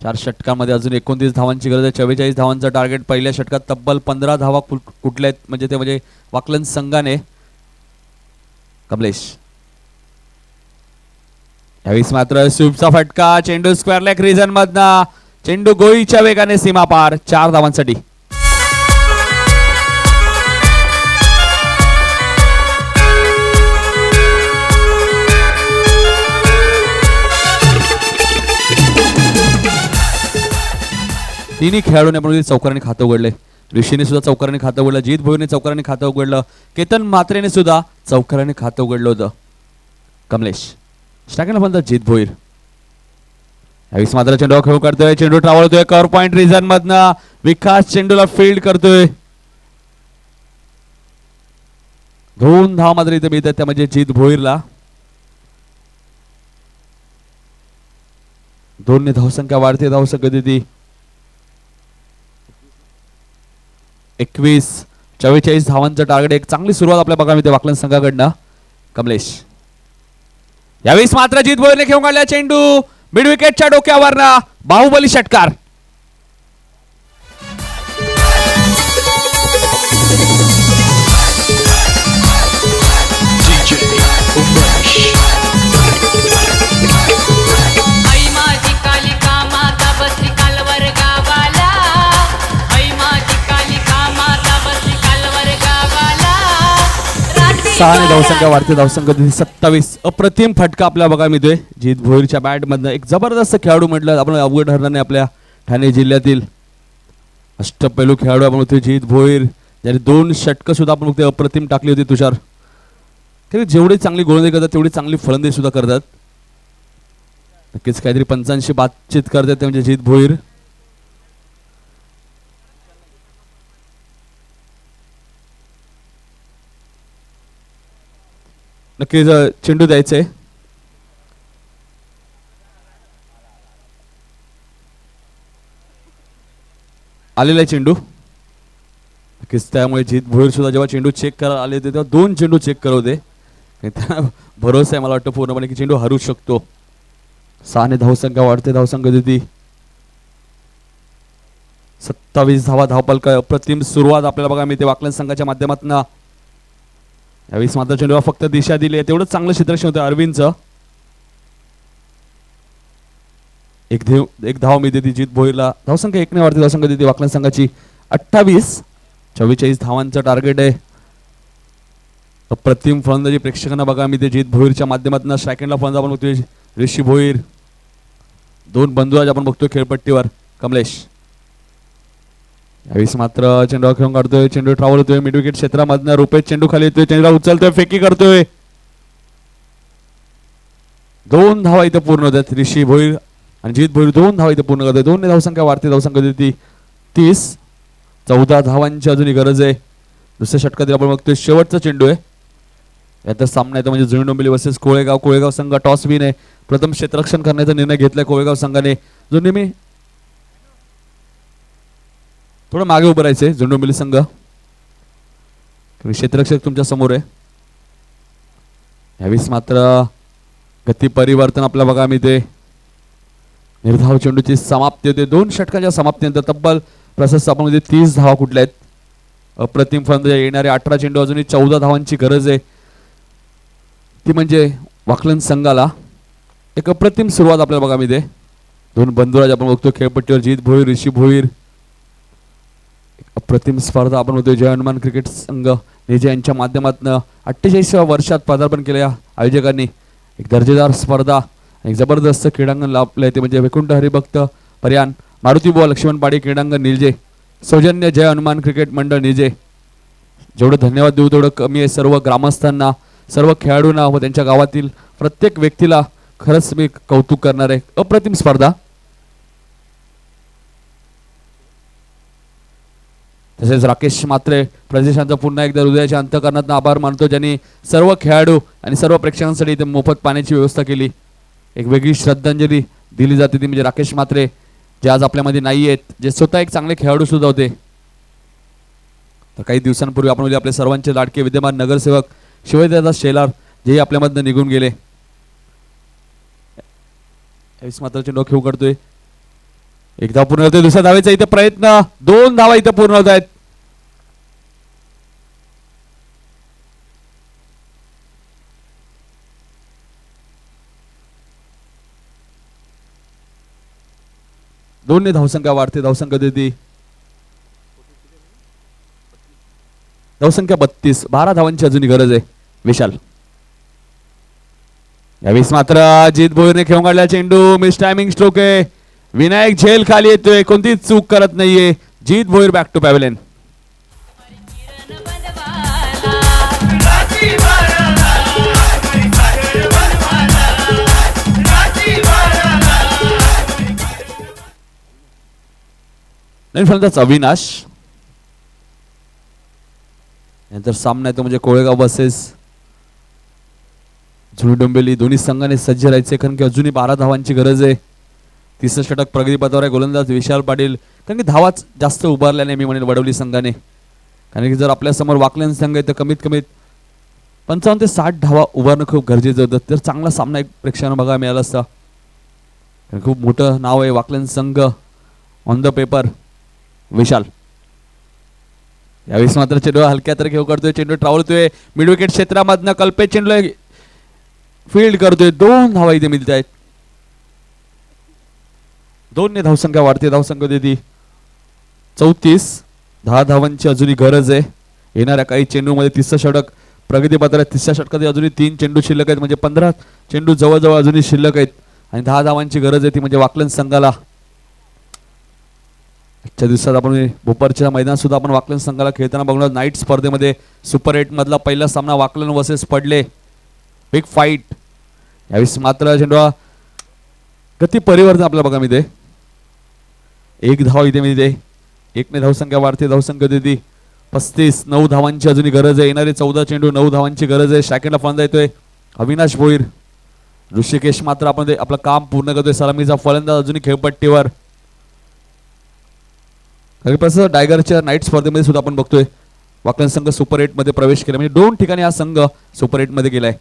4 षटकांमध्ये अजून 29 धावांची गरज आहे. 44 धावांचा टार्गेट. पहिल्या षटकात तब्बल 15 धावा कुठल्या आहेत म्हणजे वाकलन संघाने. कमलेश यावेळेस मात्र स्वीपचा फटका. चेंडू स्क्वेअर लेग रिजन मधना. चेंडू गोळीच्या वेगाने सीमा पार. 4 धावांसाठी. तिन्ही खेळाडूंनी आपण चौकाराने खातं उघडले. ऋषीने सुद्धा चौकाराने खातं उघडलं. जित भोईरने चौकाराने खातं उघडलं. केतन म्हात्रेने सुद्धा चौकाराने खातं उघडलं होतं. कमलेश स्ट्रायकरला म्हणतात जित भोईर. यावेळेस मात्र चेंडू खेळू करतोय. चेंडू ट्रॅव्हल कव्हर पॉइंट रिजन मधनं. विकास चेंडूला फील्ड करतोय. 2 धावा मात्र इथे मिळतात त्या म्हणजे जित भोईरला. 2 ने धावसंख्या वाढते. धावसंख्या देते 21-44 धावांचं टार्गेट. एक चांगली सुरुवात आपल्या बघायला वाकलन संघाकडनं. कमलेश यावेळेस मात्र जित भोईरने खेळून काढला चेंडू मिड विकेटच्या डोक्यावरनं. बाहुबली षटकार. सहाने धावसंख्या वाढते. धावसंख्या 27. अप्रतिम फटका आपल्या बघायला मिळतोय जित भोईरच्या बॅट मधनं. एक जबरदस्त खेळाडू म्हटलं आपण अवघड ठरणार नाही आपल्या ठाणे जिल्ह्यातील. अष्टपैलू खेळाडू आपण होते जित भोईर, ज्याने 2 षटकं सुद्धा आपण होते अप्रतिम टाकली होती. तुषार जेवढी चांगली गोलंदाजी करतात तेवढी चांगली फलंदाजी सुद्धा करतात. नक्कीच काहीतरी पंचांशी बातचीत करतात ते म्हणजे जित भोईर. नक्कीच चेंडू द्यायचंय. आलेला चेंडू. नक्कीच त्यामुळे जित भोईर सुद्धा जेव्हा चेंडू चेक करायला आले होते तेव्हा 2 चेंडू चेक करत होते. त्यांना भरोसा आहे मला वाटतं पूर्णपणे की चेंडू हरू शकतो. 6 ने धावसंख्या वाढते. धावसंख्या देती 27 धावा. धावपलक. अप्रतिम सुरुवात आपल्याला बघा मिळते वाकलन संघाच्या माध्यमातून. यावेळेस मात्र चेंडूला फक्त दिशा दिली. तेवढंच चांगलं क्षेत्ररक्षण होतं अरविंदचं. एक धाव मिळते ती जित भोईरला. धावसंख्या 1 ने वाढते. धावसंख्या देते वाकलन संघाची 28. 44 धावांचं टार्गेट आहे. अप्रतिम फलंदाजी प्रेक्षकांना बघा मिळते जित भोईरच्या माध्यमातून. स्ट्रायकरला फलंदाज आपण बघतोय ऋषी भोईर. 2 बंधुराज आपण बघतोय खेळपट्टीवर. कमलेश यावेळेस मात्र चेंडू खेळून काढतोय. चेंडू ट्रॅव्हल होतोय मिड विकेट क्षेत्रामधनं. रुपेश चेंडू खाली येतोय. चेंडूला उचलतोय. फेकी करतोय. 2 धावा इथे पूर्ण होतात. ऋषी भोईर आणि जित भोईर 2 धावा इथे पूर्ण करतोय. 2 ने धावसंख्या वाढते. धावसंख्या देती 30. 14 धावांची अजूनही गरज आहे. दुसऱ्या षटकातील आपण बघतोय शेवटचा चेंडू आहे. याचा सामना येतो म्हणजे जुनी डोंबिवली वर्सेस कोळेगाव. कोळेगाव संघ टॉस विन आहे. प्रथम क्षेत्ररक्षण करण्याचा निर्णय घेतलाय कोळेगाव संघाने. जो नेहमी थोडं मागे उभं राहायचंय जुनी डोंबिवली संघ. क्षेत्ररक्षक तुमच्या समोर आहे. यावेळेस मात्र गती परिवर्तन आपल्या बघा मिळते. निर्धाव चेंडूची समाप्ती होते. 2 षटकांच्या समाप्तीनंतर तब्बल प्रशस्त आपण मध्ये 30 धावा कुठल्या आहेत. अप्रतिम फलंदाजी. येणारे 18 चेंडू अजूनही 14 धावांची गरज आहे. ती म्हणजे वाकलन संघाला एक अप्रतिम सुरुवात आपल्याला बघा मिळते. 2 बंधुराज आपण बघतो खेळपट्टीवर. जित भोईर, ऋषी भोईर. अप्रतिम स्पर्धा आपण होतो. जय हनुमान क्रिकेट संघ नेजे यांच्या माध्यमातून 48व्या वर्षात पदार्पण केलं या आयोजकांनी. एक दर्जेदार स्पर्धा. एक जबरदस्त क्रीडांगण लाभलंय ते म्हणजे वैकुंठ हरिभक्त पर्यान मारुती बुवा लक्ष्मण पाडी क्रीडांगण निलजे. सौजन्य जय हनुमान क्रिकेट मंडळ निलजे. जेवढं धन्यवाद देऊ तेवढं कमी आहे. सर्व ग्रामस्थांना, सर्व खेळाडूंना व त्यांच्या गावातील प्रत्येक व्यक्तीला खरंच मी कौतुक करणार आहे. अप्रतिम स्पर्धा. तसेच राकेश मात्रे प्रदेशांचा पुन्हा एकदा हृदयाच्या अंतःकरणातून आभार मानतो, ज्यांनी सर्व खेळाडू आणि सर्व प्रेक्षकांसाठी इथे मोफत पाण्याची व्यवस्था केली. एक वेगळी श्रद्धांजली दिली जाते ती म्हणजे राकेश मात्रे, जे आज आपल्यामध्ये नाही आहेत, जे स्वतः एक चांगले खेळाडू सुद्धा होते. तर काही दिवसांपूर्वी आपण आपले सर्वांचे लाडके विद्यमान नगरसेवक शिवाजीदादा शेलार जे आपल्यामधनं निघून गेले. यावेळेस मात्र चेंडू खेळ करतोय. एक धाव पूर्ण होतोय. दुसऱ्या धावेचा इथे प्रयत्न. 2 धावा इथे पूर्ण होत आहेत. दोन्ही धावसंख्या वाढते. धावसंख्या देते धावसंख्या 32. 12 धावांची अजूनही गरज आहे. विशाल यावेळेस मात्र अजित भोईरने खेळून काढला चेंडू. मिस टायमिंग स्ट्रोक आहे. विनायक झेल खाली येतोय. कोणतीच चूक करत नाहीये. जीत भोईर बॅक टू पॅव्हलियन. नवीन फलंदाज अविनाश. नंतर सामना येतो म्हणजे कोळेगाव वर्सेस जुनी डोंबिवली. दोन्ही संघाने सज्ज राहायचे कारण की अजूनही 12 धावांची गरज आहे. तिसरं षटक प्रगतीपथावर आहे. गोलंदाज विशाल पाटील. कारण की धावाच जास्त उभारल्याने मी म्हणेन वडवली संघाने. कारण की जर आपल्या समोर वाकलन संघ आहे तर कमीत कमीत 55 ते 60 धावा उभारणं खूप गरजेचं होतं. तर चांगला सामना एक प्रेक्षकांना बघायला मिळाला असता. खूप मोठं नाव आहे वाकलन संघ ऑन द पेपर. विशाल यावेळेस मात्र चेंडू हलक्या तर घेऊ करतोय. चेंडू ट्रावलतोय मिड विकेट क्षेत्रामधनं. कल्पेश चेंडू फील्ड करतोय. 2 धावा इथे मिळत आहेत. 2 ने धावसंख्या वाढते. धावसंख्या देती 34. 10 धावांची अजूनही गरज आहे. येणाऱ्या काही चेंडूमध्ये तिसरं षटक प्रगतीपत्र. तिसऱ्या षटकात अजूनही 3 चेंडू शिल्लक आहेत. म्हणजे 15 चेंडू जवळजवळ अजूनही शिल्लक आहेत आणि 10 धावांची गरज आहे ती म्हणजे वाकलन संघाला. आजच्या दिवसात आपण भोपाळच्या मैदानात सुद्धा आपण वाकलन संघाला खेळताना बघणार. नाईट स्पर्धेमध्ये सुपर 8 मधला पहिला सामना वाकलन वर्सेस पडले. Big fight. यावेळेस मात्र चेंडू गती परिवर्तन आपल्याला बघा मिळते. 1 धाव इथे मिळते. 1 ने धावसंख्या वाढते. धावसंख्या देते 35. 9 धावांची अजूनही गरज आहे. येणारे 14 चेंडू 9 धावांची गरज आहे. सेकंडला फलंदाज येतोय अविनाश भोईर. ऋषिकेश मात्र आपण आपलं काम पूर्ण करतोय. सलामीचा फलंदाज अजूनही खेळपट्टीवर. टायगरच्या नाईट स्पर्धेमध्ये सुद्धा आपण बघतोय वाकलन संघ सुपर 8 मध्ये प्रवेश केला. म्हणजे 2 ठिकाणी हा संघ सुपर 8 मध्ये गेलाय.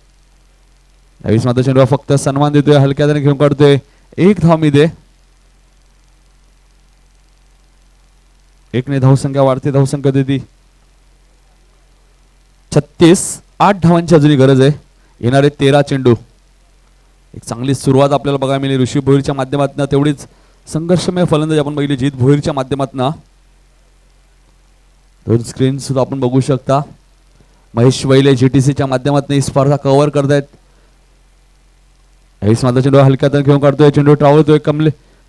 यावेळेस मात्र चेंडू फक्त सन्मान देतोय. हलक्या हाताने घेऊन काढतोय. 1 धाव मिळते. 1 ने धावसंख्या वाढते. धावसंख्या देती 36. 8 धावांची अजूनही गरज आहे. येणारे 13 चेंडू. एक चांगली सुरुवात आपल्याला बघायला मिळाली ऋषी भोईरच्या माध्यमातून. तेवढीच संघर्षमय फलंदाज आपण बघितली जीत भोईरच्या माध्यमातून. 2 स्क्रीन सुद्धा आपण बघू शकता. महेश वैले जीटीसीच्या माध्यमातून ही स्पर्धा कव्हर करतायत. यावेळेस मात्र चेंडू हलक्यात घेऊन काढतोय. चेंडू ट्रावलतोय.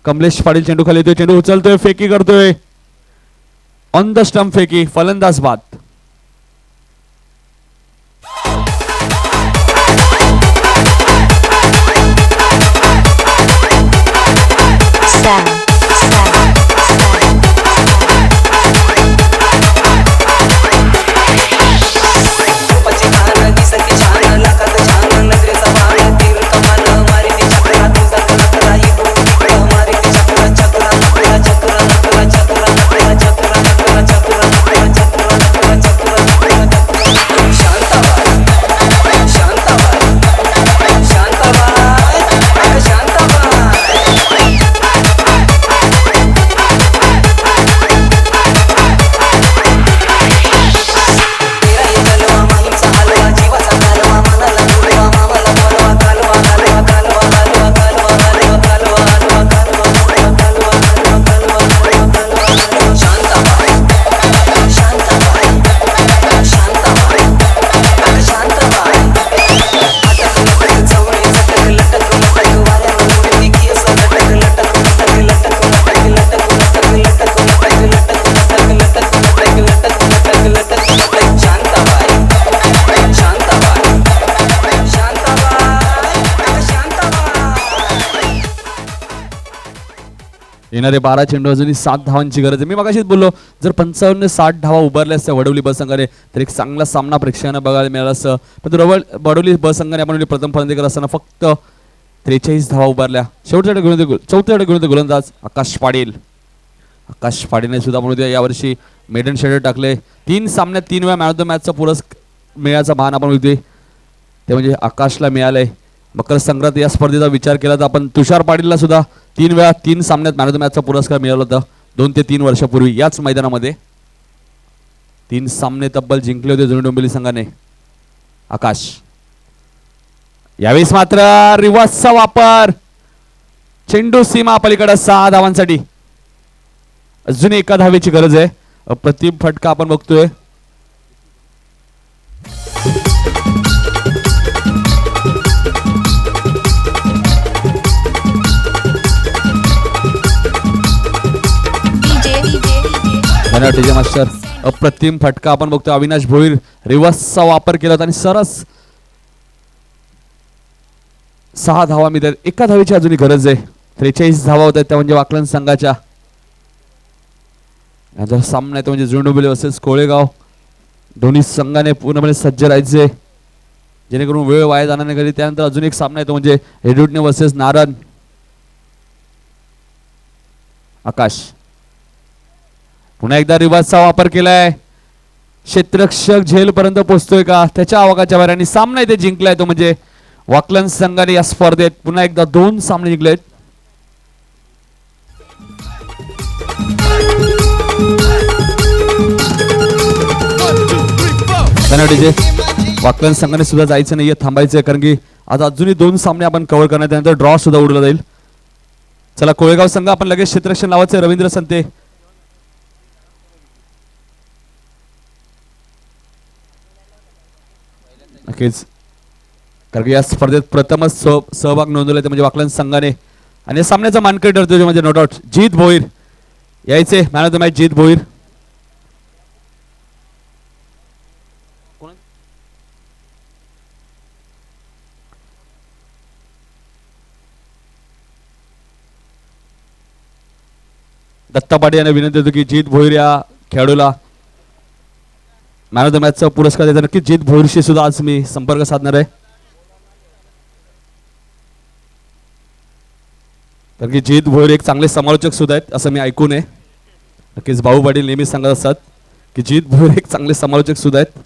कमलेश पाटील चेंडू खाली येतोय. चेंडू उचलतोय. फेकी करतोय. ऑन द स्टंप फेकी. फलंदाज बाद. येणारे 12 चेंडू अजूनही 7 धावांची गरज आहे. मी मगाशीच बोललो जर 55-60 धावा उभारल्या असत्या वडवली ब संघाने तर एक चांगला सामना प्रेक्षकांना बघायला मिळाला असतं. पण वडवली ब संघाने आपण प्रथम फलंदाजी असताना फक्त 43 धावा उभारल्या. चौथ्या गोलंदाज आकाश पाटील. आकाश पाटीलने सुद्धा म्हणूया यावर्षी मेडन शेडर टाकले. 3 सामन्यात 3 वेळा मॅन ऑफ द मॅचचा पुरस्कार मिळायचा मान आपण होते ते म्हणजे आकाशला मिळालंय. मकर संक्रांत या स्पर्धेचा विचार केला तर आपण तुषार पाटीलला सुद्धा 3 वेळा 3 सामन्यात मॅन ऑफ द मॅचचा पुरस्कार मिळाला होता 2 ते 3 वर्षापूर्वी याच मैदानामध्ये. 3 सामने तब्बल जिंकले होते जुनी डोंबिवली संघाने. आकाश यावेळेस मात्र रिव्हर्सचा वापर. चेंडू सीमा पलीकडे 6 धावांसाठी. अजून एका धावेची गरज आहे. अप्रतिम फटका आपण बघतोय. डीजे मास्टर अप्रतिम फटका आपण बघतो. अविनाश भोईर रिव्हर्सचा वापर केला आणि सरस 6 धावा मिळतात. एका धावेची अजूनही गरज आहे. 43 धावा होत आहेत त्या म्हणजे वाकलन संघाच्या. याचा सामना आहे तो म्हणजे जुनी डोंबिवली वर्सेस कोळेगाव. दोन्ही संघाने पूर्णपणे सज्ज राहायचे जेणेकरून वेळ वाया जाणार नाही कधी. त्यानंतर अजून एक सामना आहे तो म्हणजे हेडुटणे वर्सेस नारायण. आकाश पुन्हा एकदा रिव्हर्सचा वापर केलाय. क्षेत्ररक्षक झेल पर्यंत पोहोचतोय का त्याच्या आवाकाच्या बाहेर आणि सामना इथे जिंकलाय तो म्हणजे वाकलन संघाने या स्पर्धेत पुन्हा एकदा 2 सामने जिंकलेत. वाकलन संघाने सुद्धा जायचं नाहीये थांबायचंय कारण की आता अजूनही 2 सामने आपण कव्हर करणार त्यानंतर ड्रॉ सुद्धा उडला जाईल. चला कोळेगाव संघ आपण लगेच क्षेत्ररक्षण लावायचं. रवींद्र संते नक्कीच कारण की या स्पर्धेत प्रथमच सहभाग नोंदवलाय म्हणजे वाकलन संघाने आणि या सामन्याचा मानकरी ठरतो म्हणजे नो डाऊट जीत भोईर यायचे. मॅन ऑफ द मॅच जीत भोईर. दत्ता पाटील यांना विनंती होती की जीत भोईर या खेळाडूला मॅन ऑफ द मॅचचा पुरस्कार देता. नक्की जीत भोईरशी सुद्धा आज मी संपर्क साधणार आहे कारण की जीत भोईर एक चांगले समालोचक सुद्धा आहेत असं मी ऐकून आहे. नक्कीच भाऊ पाटील नेहमी सांगत असतात की जीत भोईर एक चांगले समालोचक सुद्धा आहेत.